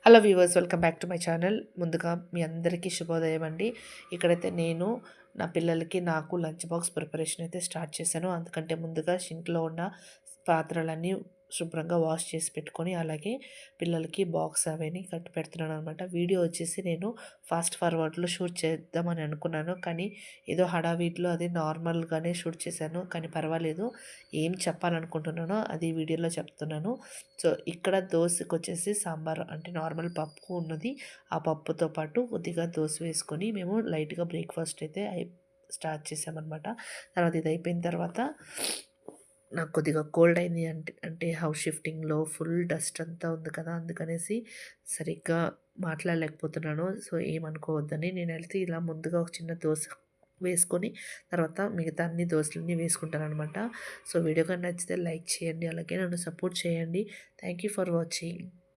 Hello viewers, welcome back to my channel. ముందుగా మీ అందరికీ శుభోదయం అండి. ఇక్కడైతే నేను నా పిల్లలకి నాకు లంచ్ బాక్స్ ప్రిపరేషన్ అయితే స్టార్ట్ చేశాను. అందుకంటే ముందుగా సింక్లో ఉన్న పాత్రలన్నీ శుభ్రంగా వాష్ చేసి పెట్టుకొని, అలాగే పిల్లలకి బాక్స్ అవన్నీ కట్టి పెడుతున్నాను అనమాట. వీడియో వచ్చేసి నేను ఫాస్ట్ ఫార్వర్డ్లో షూట్ చేద్దామని అనుకున్నాను, కానీ ఏదో హడావిడిలో అది నార్మల్గానే షూట్ చేశాను. కానీ పర్వాలేదు, ఏం చెప్పాలనుకుంటున్నానో అది వీడియోలో చెప్తున్నాను. సో ఇక్కడ దోసకొచ్చేసి సాంబార్ అంటే నార్మల్ పప్పు ఉన్నది. ఆ పప్పుతో పాటు కొద్దిగా దోస వేసుకొని మేము లైట్‌గా బ్రేక్‌ఫాస్ట్ అయితే స్టార్ట్ చేసామనమాట. తర్వాత ఇది అయిపోయిన తర్వాత నాకు కొద్దిగా కోల్డ్ అయింది. అంటే అంటే హౌస్ షిఫ్టింగ్‌లో ఫుల్ డస్ట్ అంతా ఉంది కదా! అందుకనేసి సరిగ్గా మాట్లాడలేకపోతున్నాను. సో ఏమనుకోవద్దని నేనైతే ఇలా ముందుగా ఒక చిన్న దోస వేసుకొని తర్వాత మిగతా అన్ని దోసలన్నీ వేసుకుంటాననమాట. సో వీడియో గాని నచ్చితే లైక్ చేయండి. అలాగే నన్ను సపోర్ట్ చేయండి. Thank you for watching.